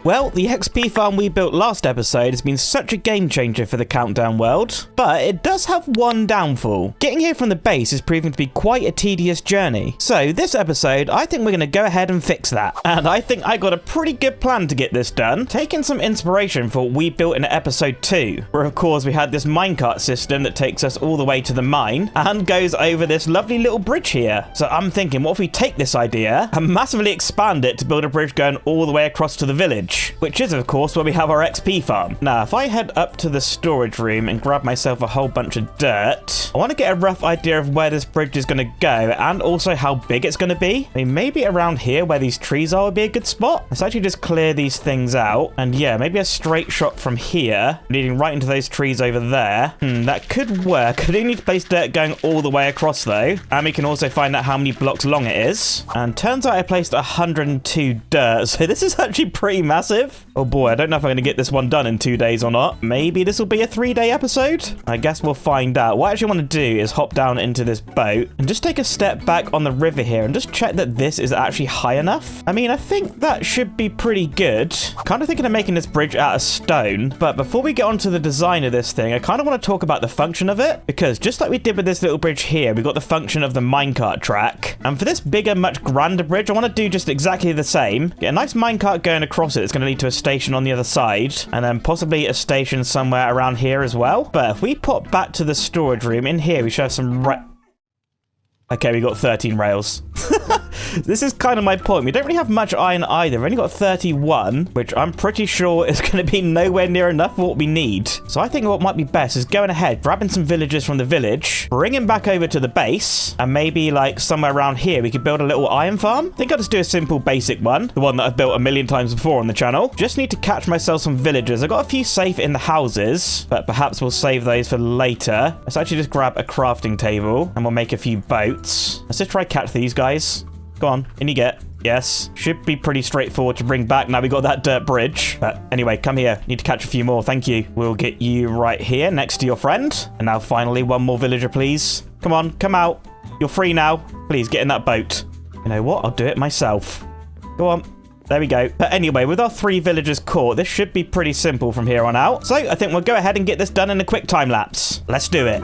Well, the XP farm we built last episode has been such a game changer for the Countdown world, but it does have one downfall. Getting here from the base is proving to be quite a tedious journey. So this episode, I think we're going to go ahead and fix that. And I think I got a pretty good plan to get this done, taking some inspiration for what we built in episode 2, where of course we had this minecart system that takes us all the way to the mine and goes over this lovely little bridge here. So I'm thinking, what if we take this idea and massively expand it to build a bridge going all the way across to the village? Which is, of course, where we have our XP farm. Now, if I head up to the storage room and grab myself a whole bunch of dirt, I want to get a rough idea of where this bridge is going to go and also how big it's going to be. I mean, maybe around here where these trees are would be a good spot. Let's actually just clear these things out. And yeah, maybe a straight shot from here, leading right into those trees over there. That could work. I do need to place dirt going all the way across, though. And we can also find out how many blocks long it is. And turns out I placed 102 dirt. So this is actually pretty massive. Oh boy, I don't know if I'm going to get this one done in 2 days or not. Maybe this will be a 3-day episode? I guess we'll find out. What I actually want to do is hop down into this boat and just take a step back on the river here and just check that this is actually high enough. I mean, I think that should be pretty good. Kind of thinking of making this bridge out of stone, but before we get onto the design of this thing, I kind of want to talk about the function of it, because just like we did with this little bridge here, we got the function of the minecart track. And for this bigger, much grander bridge, I want to do just exactly the same. Get a nice minecart going across it. It's going to lead to a station on the other side, and then possibly a station somewhere around here as well. But if we pop back to the storage room, in here we should have some okay, we got 13 rails. This is kind of my point. We don't really have much iron either. We've only got 31, which I'm pretty sure is going to be nowhere near enough for what we need. So I think what might be best is going ahead, grabbing some villagers from the village, bringing back over to the base, and maybe like somewhere around here we could build a little iron farm. I think I'll just do a simple basic one, the one that I've built a million times before on the channel. Just need to catch myself some villagers. I've got a few safe in the houses, but perhaps we'll save those for later. Let's actually just grab a crafting table and we'll make a few boats. Let's just try catch these guys. Go on, in you get. Yes, should be pretty straightforward to bring back. Now we got that dirt bridge. But anyway, come here. Need to catch a few more. Thank you. We'll get you right here next to your friend. And now finally, one more villager, please. Come on, come out. You're free now. Please get in that boat. You know what? I'll do it myself. Go on. There we go. But anyway, with our 3 villagers caught, this should be pretty simple from here on out. So I think we'll go ahead and get this done in a quick time lapse. Let's do it.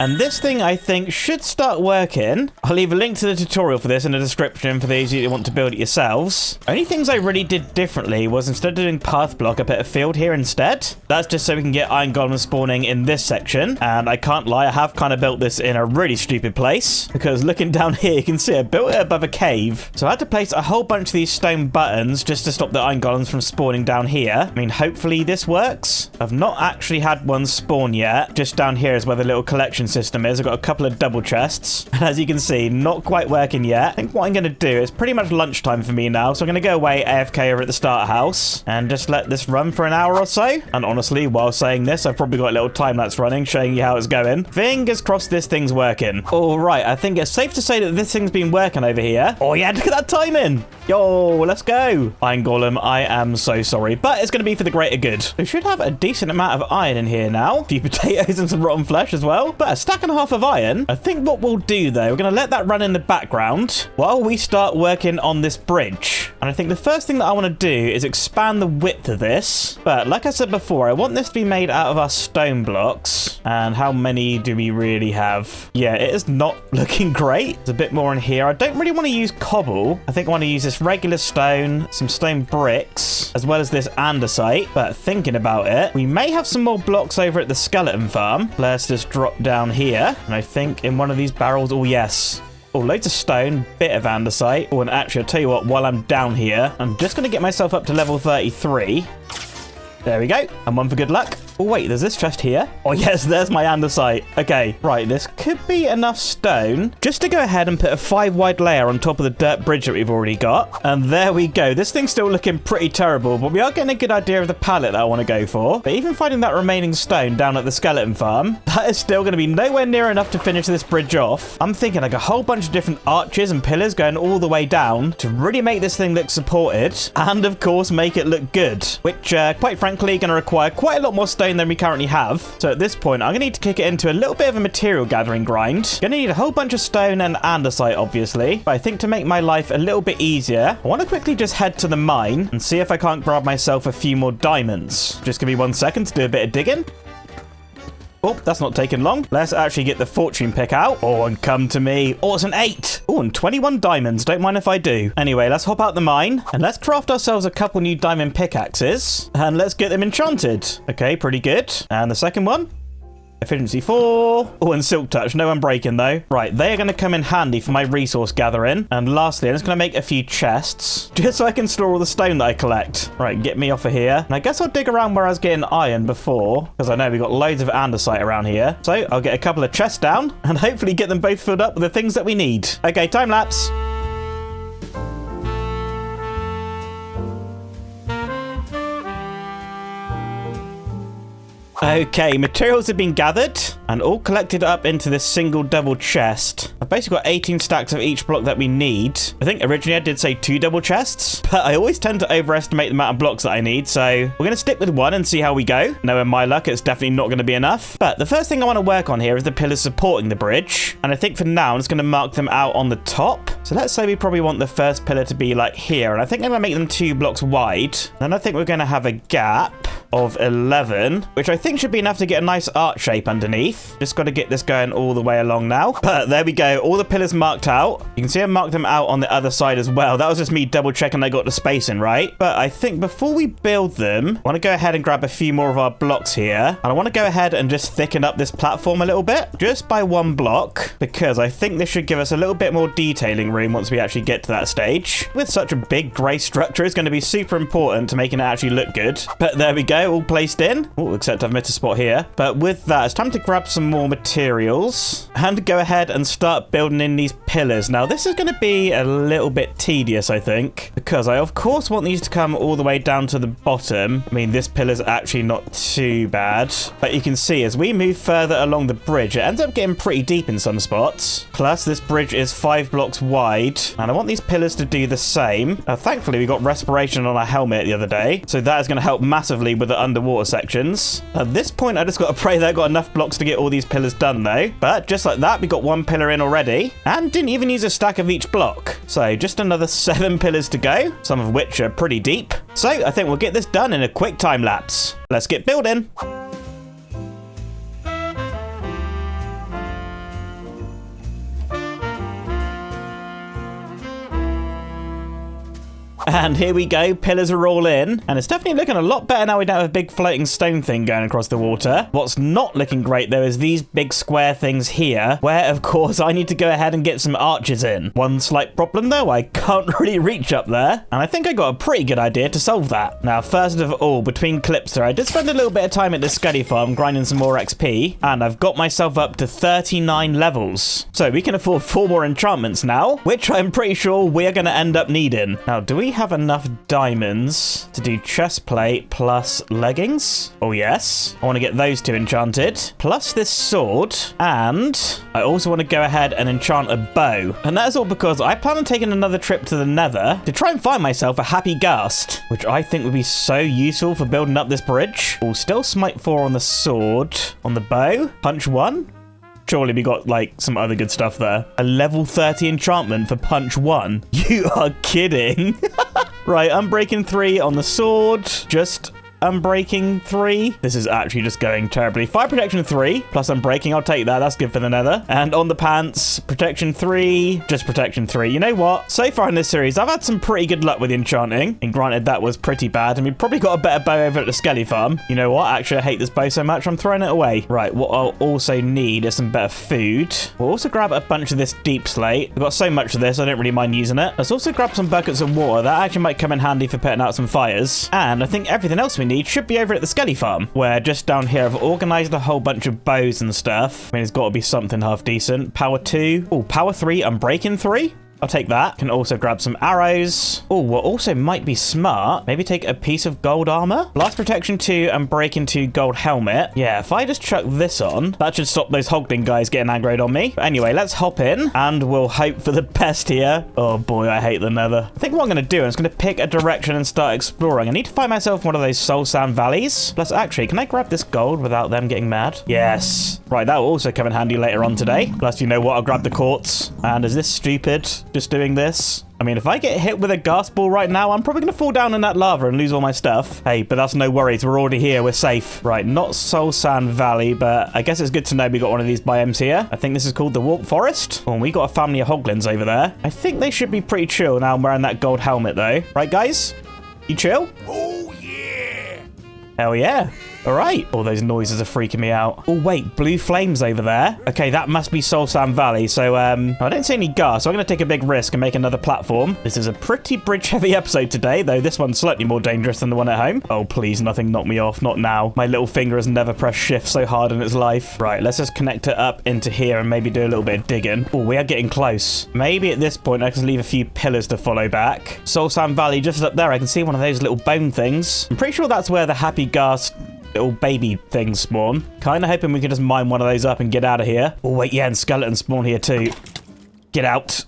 And this thing, I think, should start working. I'll leave a link to the tutorial for this in the description for those of you who want to build it yourselves. Only things I really did differently was instead of doing path block, I put a field here instead. That's just so we can get iron golems spawning in this section. And I can't lie, I have kind of built this in a really stupid place, because looking down here, you can see I built it above a cave. So I had to place a whole bunch of these stone buttons just to stop the iron golems from spawning down here. I mean, hopefully this works. I've not actually had one spawn yet. Just down here is where the little collection system is. I've got a couple of double chests, and as you can see, not quite working yet. I think what I'm going to do is pretty much lunchtime for me now, so I'm going to go away AFK over at the starter house and just let this run for an hour or so. And honestly, while saying this, I've probably got a little time lapse running showing you how it's going. Fingers crossed this thing's working. All right, I think it's safe to say that this thing's been working over here. Oh yeah, look at that timing. Yo, let's go. Iron golem, I am so sorry, but it's going to be for the greater good. We should have a decent amount of iron in here now. A few potatoes and some rotten flesh as well, but a stack and a half of iron. I think what we'll do though, we're going to let that run in the background while we start working on this bridge. And I think the first thing that I want to do is expand the width of this. But like I said before, I want this to be made out of our stone blocks. And how many do we really have? Yeah, it is not looking great. There's a bit more in here. I don't really want to use cobble. I think I want to use this regular stone, some stone bricks, as well as this andesite. But thinking about it, we may have some more blocks over at the skeleton farm. Let's just drop down here. And I think in one of these barrels, oh yes. Oh, loads of stone, bit of andesite. Oh, and actually, I'll tell you what, while I'm down here, I'm just going to get myself up to level 33. There we go. And one for good luck. Oh, wait, there's this chest here. Oh, yes, there's my andesite. Okay, right, this could be enough stone just to go ahead and put a 5-wide layer on top of the dirt bridge that we've already got. And there we go. This thing's still looking pretty terrible, but we are getting a good idea of the palette that I want to go for. But even finding that remaining stone down at the skeleton farm, that is still going to be nowhere near enough to finish this bridge off. I'm thinking like a whole bunch of different arches and pillars going all the way down to really make this thing look supported and, of course, make it look good, which, quite frankly, going to require quite a lot more stone than we currently have. So at this point, I'm going to need to kick it into a little bit of a material gathering grind. Going to need a whole bunch of stone and andesite, obviously. But I think to make my life a little bit easier, I want to quickly just head to the mine and see if I can't grab myself a few more diamonds. Just give me 1 second to do a bit of digging. Oh, that's not taking long. Let's actually get the fortune pick out. Oh, and come to me. Oh, it's an 8. Oh, and 21 diamonds. Don't mind if I do. Anyway, let's hop out the mine and let's craft ourselves a couple new diamond pickaxes and let's get them enchanted. Okay, pretty good. And the second one? Efficiency 4. Oh, and silk touch. No unbreaking though. Right, they are going to come in handy for my resource gathering. And lastly, I'm just going to make a few chests just so I can store all the stone that I collect. Right, get me off of here. And I guess I'll dig around where I was getting iron before, because I know we've got loads of andesite around here. So I'll get a couple of chests down and hopefully get them both filled up with the things that we need. Okay, time lapse. Okay, materials have been gathered and all collected up into this single double chest. I've basically got 18 stacks of each block that we need. I think originally I did say 2 double chests, but I always tend to overestimate the amount of blocks that I need, so we're going to stick with 1 and see how we go. Knowing my luck, it's definitely not going to be enough. But the first thing I want to work on here is the pillars supporting the bridge, and I think for now I'm just going to mark them out on the top. So let's say we probably want the first pillar to be like here, and I think I'm going to make them 2 blocks wide. Then I think we're going to have a gap of 11, which I think should be enough to get a nice arch shape underneath. Just got to get this going all the way along now. But there we go, all the pillars marked out. You can see I marked them out on the other side as well. That was just me double checking I got the spacing right. But I think before we build them, I want to go ahead and grab a few more of our blocks here. And I want to go ahead and just thicken up this platform a little bit, just by 1 block, because I think this should give us a little bit more detailing room once we actually get to that stage. With such a big grey structure, it's going to be super important to making it actually look good. But there we go, all placed in. Oh, except I've missed a spot here. But with that, it's time to grab some more materials and go ahead and start building in these pillars. Now, this is going to be a little bit tedious, I think, because I, of course, want these to come all the way down to the bottom. I mean, this pillar's actually not too bad, but you can see as we move further along the bridge, it ends up getting pretty deep in some spots. Plus, this bridge is 5 blocks wide, and I want these pillars to do the same. Thankfully, we got respiration on our helmet the other day, so that is going to help massively with the underwater sections. At this point, I just got to pray that I got enough blocks to get all these pillars done, though. But just like that, we got 1 pillar in already, and didn't even use a stack of each block. So just another 7 pillars to go, some of which are pretty deep. So I think we'll get this done in a quick time lapse. Let's get building. And here we go, pillars are all in, and it's definitely looking a lot better now we don't have a big floating stone thing going across the water. What's not looking great though is these big square things here, where of course I need to go ahead and get some arches in. One slight problem though, I can't really reach up there, and I think I got a pretty good idea to solve that. Now, first of all, between clips there, I did spend a little bit of time at the Scuddy farm grinding some more XP, and I've got myself up to 39 levels. So we can afford 4 more enchantments now, which I'm pretty sure we're going to end up needing. Now, do we have enough diamonds to do chest plate plus leggings? Oh yes, I want to get those 2 enchanted, plus this sword, and I also want to go ahead and enchant a bow. And that is all because I plan on taking another trip to the Nether to try and find myself a happy ghast, which I think would be so useful for building up this bridge. We'll still smite 4 on the sword. On the bow, punch 1. Surely we got, like, some other good stuff there. A level 30 enchantment for punch 1. You are kidding. Right, Unbreaking 3 on the sword. Just Unbreaking 3. This is actually just going terribly. Fire protection 3 plus Unbreaking. I'll take that. That's good for the Nether. And on the pants, protection 3. Just protection 3. You know what? So far in this series, I've had some pretty good luck with enchanting. And granted, that was pretty bad. And we probably got a better bow over at the Skelly farm. You know what? Actually, I hate this bow so much, I'm throwing it away. Right, what I'll also need is some better food. We'll also grab a bunch of this deep slate. We've got so much of this, I don't really mind using it. Let's also grab some buckets of water. That actually might come in handy for putting out some fires. And I think everything else we need should be over at the Skelly Farm, where just down here I've organised a whole bunch of bows and stuff. I mean, it's got to be something half decent. Power 2. Oh, power 3 and breaking 3. I'll take that. Can also grab some arrows. Oh, what also might be smart, maybe take a piece of gold armor. Blast protection 2 and breaking 2 gold helmet. Yeah, if I just chuck this on, that should stop those hoglin guys getting aggroed on me. But anyway, let's hop in and we'll hope for the best here. Oh boy, I hate the Nether. I think what I'm going to do is going to pick a direction and start exploring. I need to find myself one of those soul sand valleys. Plus, actually, can I grab this gold without them getting mad? Yes. Right, that will also come in handy later on today. Plus, you know what? I'll grab the quartz. And is this stupid? Just doing this? I mean, if I get hit with a ghast ball right now, I'm probably going to fall down in that lava and lose all my stuff. Hey, but that's no worries. We're already here. We're safe. Right, not Soul Sand Valley, but I guess it's good to know we got one of these biomes here. I think this is called the Warp Forest. Oh, and we got a family of hoglins over there. I think they should be pretty chill now I'm wearing that gold helmet, though. Right, guys? You chill? Oh, yeah. Hell yeah. All right. All those noises are freaking me out. Oh, wait. Blue flames over there. Okay, that must be Soul Sand Valley. So, I don't see any ghast, so I'm going to take a big risk and make another platform. This is a pretty bridge-heavy episode today, though this one's slightly more dangerous than the one at home. Oh, please, nothing knock me off. Not now. My little finger has never pressed shift so hard in its life. Right, let's just connect it up into here and maybe do a little bit of digging. Oh, we are getting close. Maybe at this point, I can leave a few pillars to follow back. Soul Sand Valley, just up there, I can see one of those little bone things. I'm pretty sure that's where the happy ghast little baby things spawn. Kind of hoping we can just mine one of those up and get out of here. Oh, wait, yeah, and skeletons spawn here too. Get out.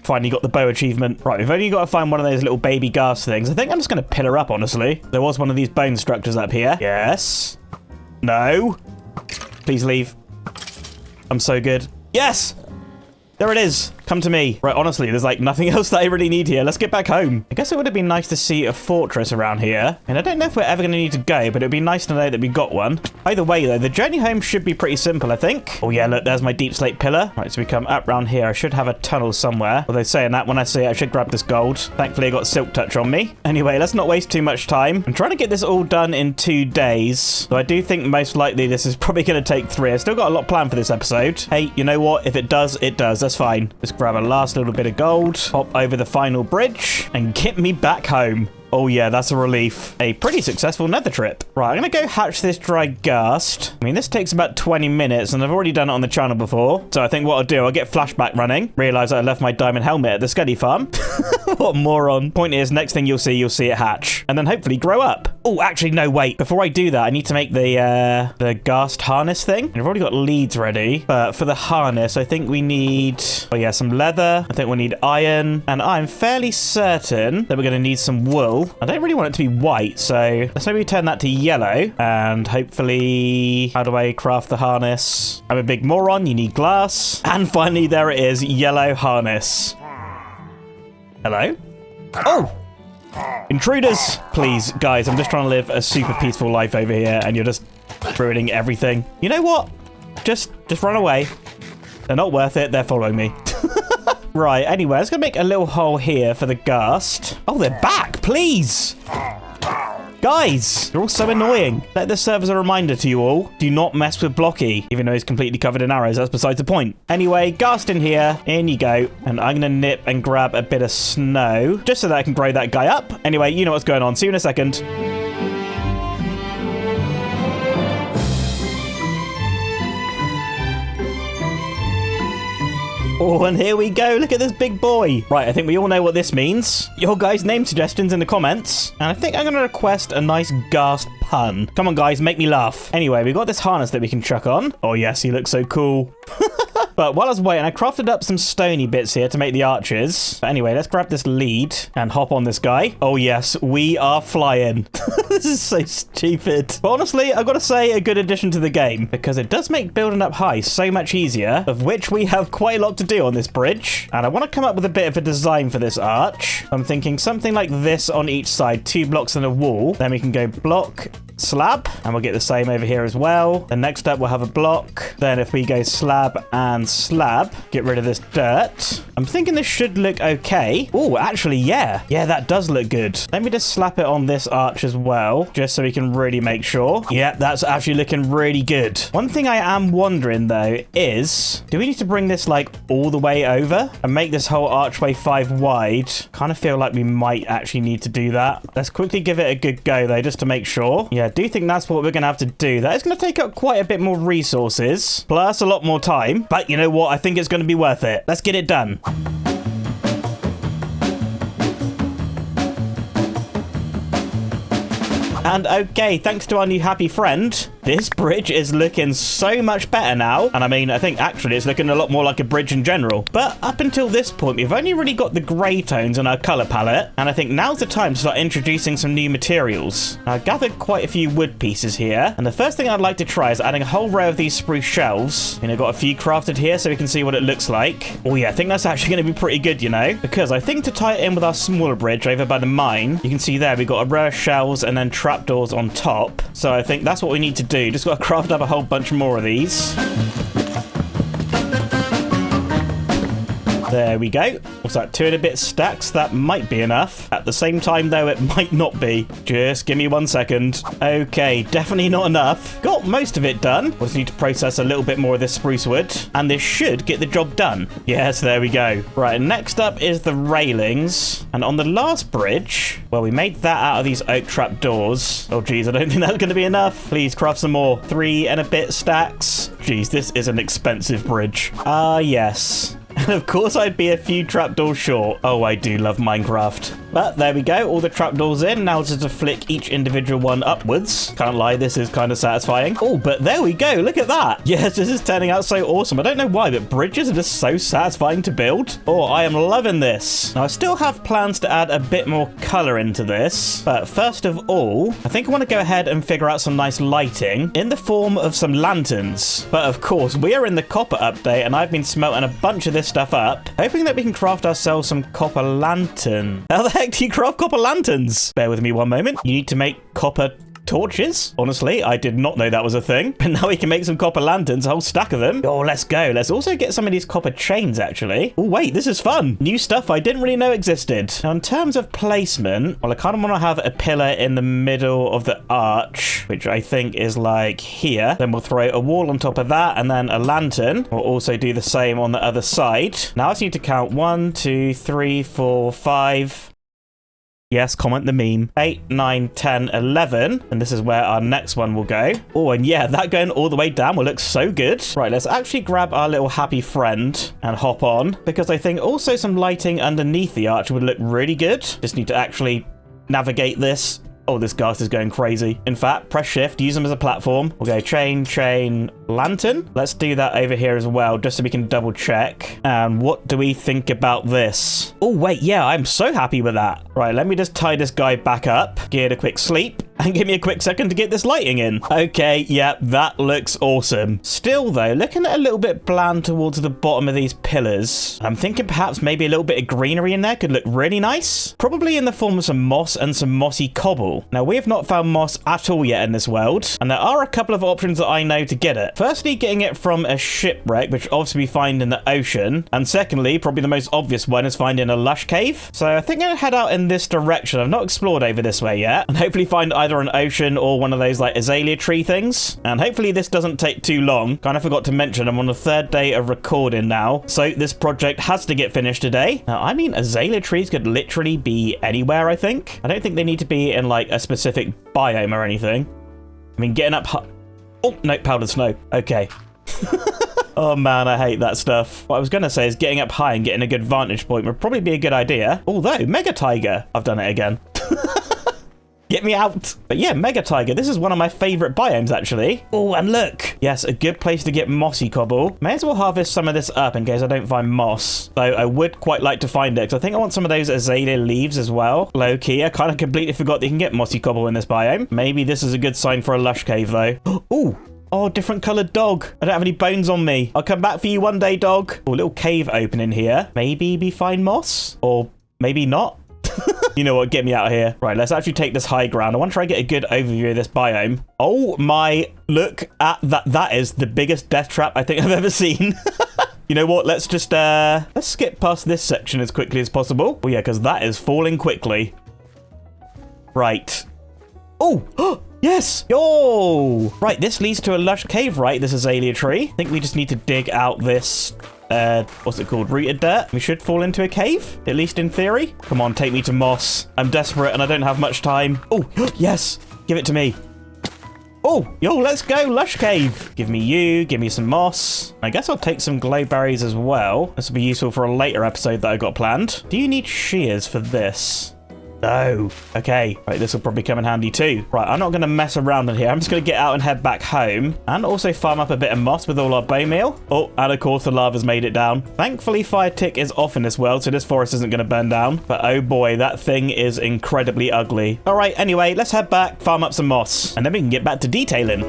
Finally got the bow achievement. Right, we've only got to find one of those little baby ghast things. I think I'm just going to pillar up, honestly. There was one of these bone structures up here. Yes. No. Please leave. I'm so good. Yes! There it is. Come to me. Right, honestly, there's like nothing else that I really need here. Let's get back home. I guess it would have been nice to see a fortress around here. And I don't know if we're ever going to need to go, but it would be nice to know that we got one. Either way, though, the journey home should be pretty simple, I think. Oh, yeah, look, there's my deep slate pillar. Right, so we come up round here. I should have a tunnel somewhere. Although saying that, when I say it, I should grab this gold. Thankfully, I got silk touch on me. Anyway, let's not waste too much time. I'm trying to get this all done in 2 days. So I do think most likely this is probably going to take 3. I still got a lot planned for this episode. Hey, you know what? If it does, it does. That's fine. Let's grab a last little bit of gold, hop over the final bridge, and get me back home. Oh yeah, that's a relief. A pretty successful Nether trip. Right, I'm going to go hatch this dry ghast. I mean, this takes about 20 minutes, and I've already done it on the channel before. So I think what I'll do, I'll get flashback running. Realise I left my diamond helmet at the Skelly Farm. What a moron. Point is, next thing you'll see it hatch. And then hopefully grow up. Oh, actually, no, wait. Before I do that, I need to make the ghast harness thing. And I've already got leads ready. But for the harness, I think we need... oh yeah, some leather. I think we'll need iron. And I'm fairly certain that we're going to need some wool. I don't really want it to be white, so let's maybe turn that to yellow. And hopefully, how do I craft the harness? I'm a big moron. You need glass. And finally, there it is. Yellow harness. Hello? Oh! Intruders! Please, guys, I'm just trying to live a super peaceful life over here, and you're just ruining everything. You know what? Just run away. They're not worth it. They're following me. Right, anyway, I was going to make a little hole here for the ghast. Oh, they're back, please! Guys, they're all so annoying. Let this serve as a reminder to you all. Do not mess with Blocky, even though he's completely covered in arrows. That's besides the point. Anyway, ghast in here. In you go. And I'm going to nip and grab a bit of snow, just so that I can grow that guy up. Anyway, you know what's going on. See you in a second. Oh, and here we go. Look at this big boy. Right, I think we all know what this means. Your guys' name suggestions in the comments. And I think I'm going to request a nice ghast pun. Come on, guys, make me laugh. Anyway, we got this harness that we can chuck on. Oh, yes, he looks so cool. But while I was waiting, I crafted up some stony bits here to make the arches. But anyway, let's grab this lead and hop on this guy. Oh, yes, we are flying. This is so stupid. But honestly, I've got to say, a good addition to the game, because it does make building up high so much easier, of which we have quite a lot to do on this bridge. And I want to come up with a bit of a design for this arch. I'm thinking something like this on each side, 2 blocks and a wall. Then we can go block, slab, and we'll get the same over here as well. Then next up, we'll have a block. Then if we go slab and slab, get rid of this dirt. I'm thinking this should look okay. Oh, actually, yeah. Yeah, that does look good. Let me just slap it on this arch as well, just so we can really make sure. Yeah, that's actually looking really good. One thing I am wondering, though, is do we need to bring this, like, all the way over and make this whole archway 5 wide? Kind of feel like we might actually need to do that. Let's quickly give it a good go, though, just to make sure. Yeah, I do think that's what we're going to have to do. That is going to take up quite a bit more resources, plus a lot more time. But you know what? I think it's going to be worth it. Let's get it done. And okay, thanks to our new happy friend, this bridge is looking so much better now. And I mean, I think actually it's looking a lot more like a bridge in general. But up until this point, we've only really got the grey tones in our colour palette. And I think now's the time to start introducing some new materials. Now, I've gathered quite a few wood pieces here. And the first thing I'd like to try is adding a whole row of these spruce shelves. And I've got a few crafted here so we can see what it looks like. Oh yeah, I think that's actually going to be pretty good, you know. Because I think to tie it in with our smaller bridge over by the mine, you can see there we've got a row of shelves and then trapdoors on top. So I think that's what we need to do. Just got to craft up a whole bunch more of these. There we go. What's that? 2 and a bit stacks. That might be enough. At the same time, though, it might not be. Just give me 1 second. Okay, definitely not enough. Got most of it done. We'll just need to process a little bit more of this spruce wood. And this should get the job done. Yes, there we go. Right, next up is the railings. And on the last bridge, well, we made that out of these oak trap doors. Oh, geez, I don't think that's going to be enough. Please craft some more. 3 and a bit stacks. Geez, this is an expensive bridge. Ah, yes. And of course I'd be a few trapdoors short. Oh, I do love Minecraft. But there we go, all the trapdoors in. Now just to flick each individual one upwards. Can't lie, this is kind of satisfying. Oh, but there we go, look at that. Yes, this is turning out so awesome. I don't know why, but bridges are just so satisfying to build. Oh, I am loving this. Now, I still have plans to add a bit more color into this. But first of all, I think I want to go ahead and figure out some nice lighting in the form of some lanterns. But of course, we are in the copper update, and I've been smelting a bunch of this stuff up, hoping that we can craft ourselves some copper lantern. How the heck do you craft copper lanterns? Bear with me 1 moment. You need to make copper torches? Honestly, I did not know that was a thing. But now we can make some copper lanterns, a whole stack of them. Oh, let's go. Let's also get some of these copper chains, actually. Oh, wait, this is fun. New stuff I didn't really know existed. Now, in terms of placement, well, I kind of want to have a pillar in the middle of the arch, which I think is like here. Then we'll throw a wall on top of that and then a lantern. We'll also do the same on the other side. Now I just need to count 1, 2, 3, 4, 5... Yes, comment the meme. 8, 9, 10, 11. And this is where our next one will go. Oh, and yeah, that going all the way down will look so good. Right, let's actually grab our little happy friend and hop on. Because I think also some lighting underneath the arch would look really good. Just need to actually navigate this. Oh, this ghast is going crazy. In fact, press shift, use them as a platform. We'll go chain, lantern. Let's do that over here as well, just so we can double check. And what do we think about this? Oh, wait, yeah, I'm so happy with that. Right, let me just tie this guy back up, get a quick sleep, and give me a quick second to get this lighting in. Okay, yeah, that looks awesome. Still, though, looking a little bit bland towards the bottom of these pillars. I'm thinking perhaps maybe a little bit of greenery in there could look really nice. Probably in the form of some moss and some mossy cobble. Now, we have not found moss at all yet in this world, and there are a couple of options that I know to get it. Firstly, getting it from a shipwreck, which obviously we find in the ocean. And secondly, probably the most obvious one is finding a lush cave. So I think I'm going to head out in this direction. I've not explored over this way yet, and hopefully find either an ocean or one of those like azalea tree things. And hopefully this doesn't take too long. Kind of forgot to mention I'm on the 3rd day of recording now, so this project has to get finished today. Now, I mean, azalea trees could literally be anywhere, I think. I don't think they need to be in like a specific biome or anything. I mean, getting up high... Oh, no, powdered snow. Okay. Oh man, I hate that stuff. What I was going to say is getting up high and getting a good vantage point would probably be a good idea. Although, Mega Tiger. I've done it again. Get me out. But yeah, Mega Tiger. This is one of my favorite biomes, actually. Oh, and look. Yes, a good place to get mossy cobble. May as well harvest some of this up in case I don't find moss. Though I would quite like to find it, because I think I want some of those azalea leaves as well. Low key, I kind of completely forgot that you can get mossy cobble in this biome. Maybe this is a good sign for a lush cave, though. Ooh. Oh, different coloured dog. I don't have any bones on me. I'll come back for you one day, dog. Oh, little cave opening here. Maybe we find moss? Or maybe not. You know what? Get me out of here. Right, let's actually take this high ground. I want to try and get a good overview of this biome. Oh my, look at that. That is the biggest death trap I think I've ever seen. You know what? Let's just, let's skip past this section as quickly as possible. Oh yeah, because that is falling quickly. Right. Oh, yes. Yo. Right, this leads to a lush cave, right? This azalea tree. I think we just need to dig out this, what's it called? Rooted dirt. We should fall into a cave, at least in theory. Come on, take me to moss. I'm desperate and I don't have much time. Oh, yes. Give it to me. Oh, yo, let's go, Lush Cave. Give me you, give me some moss. I guess I'll take some glow berries as well. This will be useful for a later episode that I got planned. Do you need shears for this? No. Okay. Right, this will probably come in handy too. Right, I'm not going to mess around in here. I'm just going to get out and head back home and also farm up a bit of moss with all our bone meal. Oh, and of course the lava's made it down. Thankfully, fire tick is off in this world, so this forest isn't going to burn down. But oh boy, that thing is incredibly ugly. All right, anyway, let's head back, farm up some moss, and then we can get back to detailing.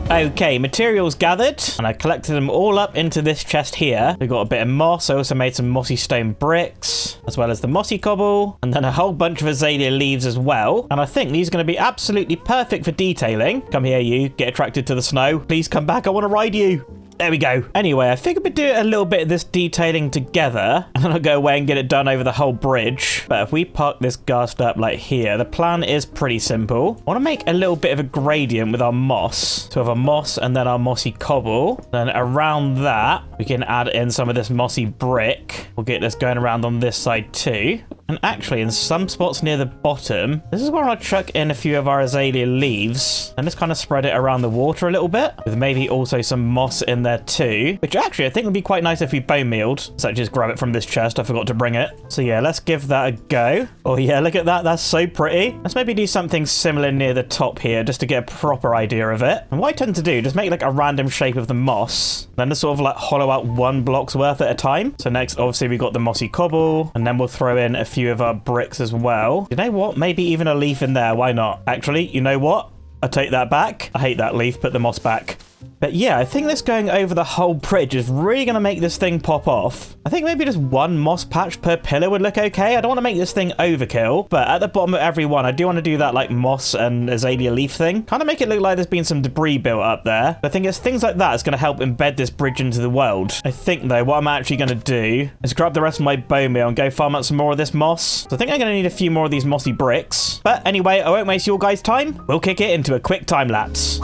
Okay, materials gathered, and I collected them all up into this chest here. We got a bit of moss. I also made some mossy stone bricks, as well as the mossy cobble, and then a whole bunch of azalea leaves as well. And I think these are going to be absolutely perfect for detailing. Come here, you. Get attracted to the snow. Please come back. I want to ride you. There we go. Anyway, I figured we'd do a little bit of this detailing together, and then I'll go away and get it done over the whole bridge. But if we park this ghast up like here, the plan is pretty simple. I want to make a little bit of a gradient with our moss. So we have our moss and then our mossy cobble. Then around that, we can add in some of this mossy brick. We'll get this going around on this side too. And actually, in some spots near the bottom, this is where I'll chuck in a few of our azalea leaves and just kind of spread it around the water a little bit, with maybe also some moss in there too, which actually I think would be quite nice if we bone mealed. So just grab it from this chest. I forgot to bring it. So yeah, let's give that a go. Oh yeah, look at that. That's so pretty. Let's maybe do something similar near the top here just to get a proper idea of it. And what I tend to do, just make like a random shape of the moss, then just sort of like hollow out one block's worth at a time. So next, obviously, we got the mossy cobble, and then we'll throw in a few of our bricks as well. You know what? Maybe even a leaf in there. Why not? Actually, you know what? I take that back. I hate that leaf. Put the moss back. But yeah, I think this going over the whole bridge is really going to make this thing pop off. I think maybe just one moss patch per pillar would look okay. I don't want to make this thing overkill, but at the bottom of every one, I do want to do that like moss and azalea leaf thing. Kind of make it look like there's been some debris built up there. I think it's things like that that's going to help embed this bridge into the world. I think though, what I'm actually going to do is grab the rest of my bone meal and go farm up some more of this moss. So I think I'm going to need a few more of these mossy bricks. But anyway, I won't waste your guys' time. We'll kick it into a quick time lapse.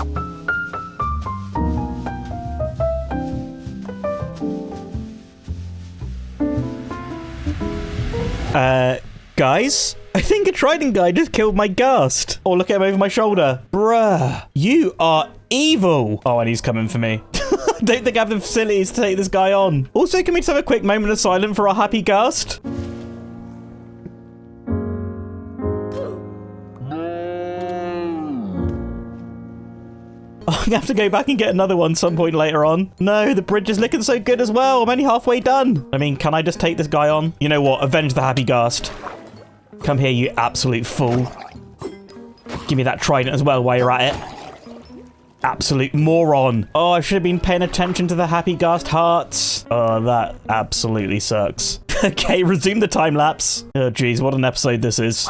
Guys, I think a trident guy just killed my ghast. Oh, look at him over my shoulder. Bruh, you are evil. Oh, and he's coming for me. I don't think I have the facilities to take this guy on. Also, can we just have a quick moment of silence for our happy ghast? I'm gonna have to go back and get another one some point later on. No, the bridge is looking so good as well. I'm only halfway done. I mean, can I just take this guy on? You know what? Avenge the happy ghast. Come here, you absolute fool. Give me that trident as well while you're at it. Absolute moron. Oh, I should have been paying attention to the happy ghast hearts. Oh, that absolutely sucks. Okay, resume the time lapse. Oh, geez, what an episode this is.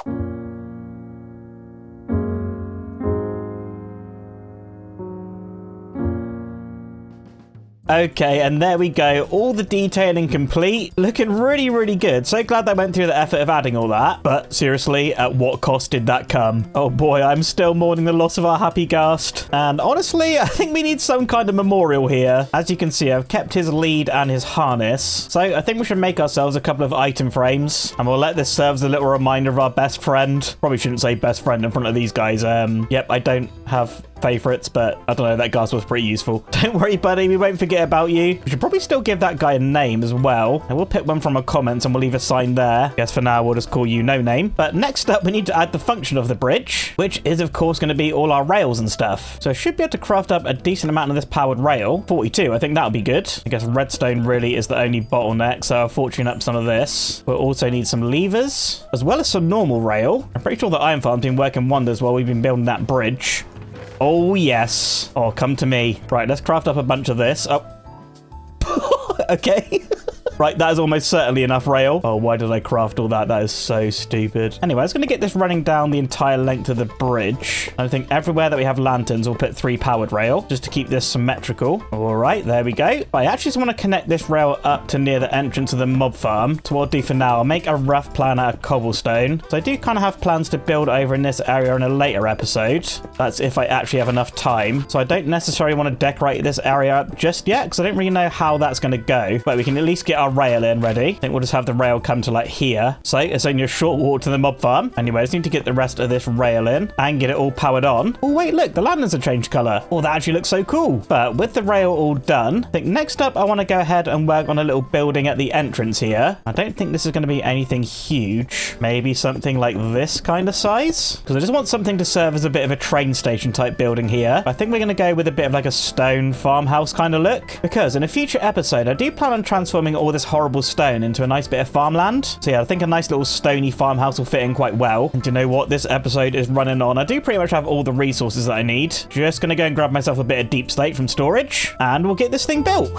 Okay, and there we go. All the detailing complete. Looking really, really good. So glad they went through the effort of adding all that. But seriously, at what cost did that come? Oh boy, I'm still mourning the loss of our happy ghast. And honestly, I think we need some kind of memorial here. As you can see, I've kept his lead and his harness. So I think we should make ourselves a couple of item frames. And we'll let this serve as a little reminder of our best friend. Probably shouldn't say best friend in front of these guys. Yep, I don't have favorites, but I don't know, that ghast was pretty useful. Don't worry, buddy, we won't forget about you. We should probably still give that guy a name as well. And we'll pick one from our comments and we'll leave a sign there. I guess for now, we'll just call you No Name. But next up, we need to add the function of the bridge, which is, of course, going to be all our rails and stuff. So I should be able to craft up a decent amount of this powered rail. 42, I think that'll be good. I guess redstone really is the only bottleneck, so I'll fortune up some of this. We'll also need some levers, as well as some normal rail. I'm pretty sure the iron farm's been working wonders while we've been building that bridge. Oh, yes. Oh, come to me. Right, let's craft up a bunch of this. Oh. Okay. Right, that is almost certainly enough rail. Oh, why did I craft all that? That is so stupid. Anyway, I was going to get this running down the entire length of the bridge. I think everywhere that we have lanterns, we'll put 3 powered rail just to keep this symmetrical. All right, there we go. I actually just want to connect this rail up to near the entrance of the mob farm. So what I'll do for now, I'll make a rough plan out of cobblestone. So I do kind of have plans to build over in this area in a later episode. That's if I actually have enough time. So I don't necessarily want to decorate this area up just yet because I don't really know how that's going to go. But we can at least get our rail in ready. I think we'll just have the rail come to like here. So it's only a short walk to the mob farm. Anyway, I just need to get the rest of this rail in and get it all powered on. Oh, wait, look, the lanterns have changed color. Oh, that actually looks so cool. But with the rail all done, I think next up, I want to go ahead and work on a little building at the entrance here. I don't think this is going to be anything huge. Maybe something like this kind of size. Because I just want something to serve as a bit of a train station type building here. I think we're going to go with a bit of like a stone farmhouse kind of look. Because in a future episode, I do plan on transforming all this horrible stone into a nice bit of farmland. So yeah, I think a nice little stony farmhouse will fit in quite well. And you know what this episode is running on? I do pretty much have all the resources that I need. Just gonna go and grab myself a bit of deep slate from storage and we'll get this thing built.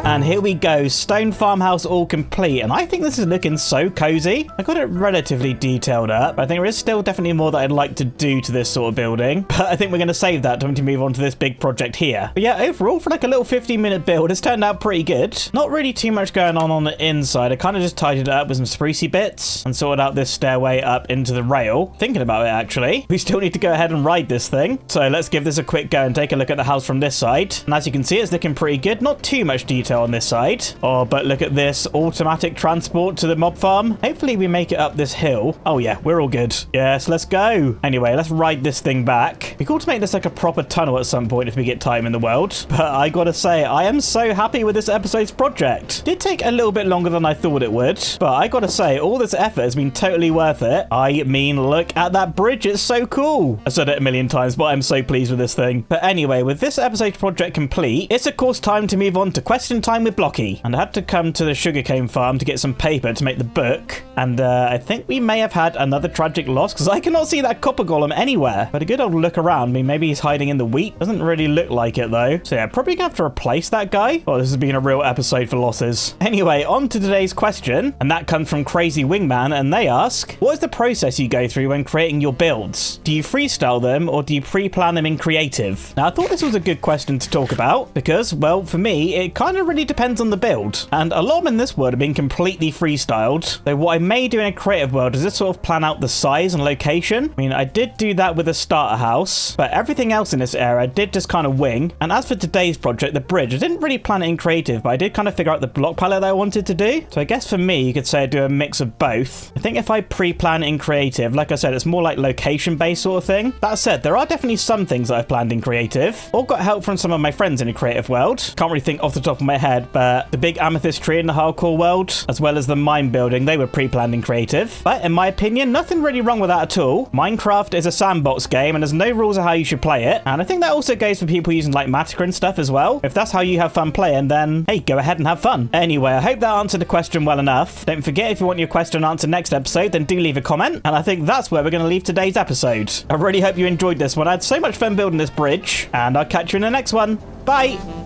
And here we go, stone farmhouse all complete. And I think this is looking so cozy. I got it relatively detailed up. I think there is still definitely more that I'd like to do to this sort of building. But I think we're going to save that to move on to this big project here. But yeah, overall, for like a little 15-minute build, it's turned out pretty good. Not really too much going on the inside. I kind of just tidied it up with some sprucey bits and sorted out this stairway up into the rail. Thinking about it, actually, we still need to go ahead and ride this thing. So let's give this a quick go and take a look at the house from this side. And as you can see, it's looking pretty good. Not too much detail on this side. Oh, but look at this automatic transport to the mob farm. Hopefully we make it up this hill. Oh yeah, we're all good. Yes, let's go. Anyway, let's ride this thing back. It'd be cool to make this like a proper tunnel at some point if we get time in the world. But I gotta say, I am so happy with this episode's project. It did take a little bit longer than I thought it would, but I gotta say, all this effort has been totally worth it. I mean, look at that bridge. It's so cool. I said it a million times, but I'm so pleased with this thing. But anyway, with this episode's project complete, it's of course time to move on to question time with Blocky. And I had to come to the sugarcane farm to get some paper to make the book. And I think we may have had another tragic loss because I cannot see that copper golem anywhere. But a good old look around. I mean, maybe he's hiding in the wheat. Doesn't really look like it though. So yeah, probably gonna have to replace that guy. Oh, this has been a real episode for losses. Anyway, on to today's question. And that comes from Crazy Wingman. And they ask, what is the process you go through when creating your builds? Do you freestyle them or do you pre-plan them in creative? Now, I thought this was a good question to talk about because, well, for me, it kind of really depends on the build. And a lot of them in this world have been completely freestyled. Though what I may do in a creative world is just sort of plan out the size and location. I mean, I did do that with a starter house, but everything else in this area I did just kind of wing. And as for today's project, the bridge, I didn't really plan it in creative, but I did kind of figure out the block palette that I wanted to do. So I guess for me, you could say I do a mix of both. I think if I pre-plan it in creative, like I said, it's more like location-based sort of thing. That said, there are definitely some things that I've planned in creative, or got help from some of my friends in a creative world. Can't really think off the top of my head, but the big amethyst tree in the hardcore world, as well as the mine building, they were pre-planned in creative. But in my opinion, nothing really wrong with that at all. Minecraft is a sandbox game and there's no rules of how you should play it. And I think that also goes for people using like Matica and stuff as well. If that's how you have fun playing, then hey, go ahead and have fun. Anyway, I hope that answered the question well enough. Don't forget, if you want your question answered next episode, then do leave a comment. And I think that's where we're going to leave today's episode. I really hope you enjoyed this one. I had so much fun building this bridge, and I'll catch you in the next one. Bye!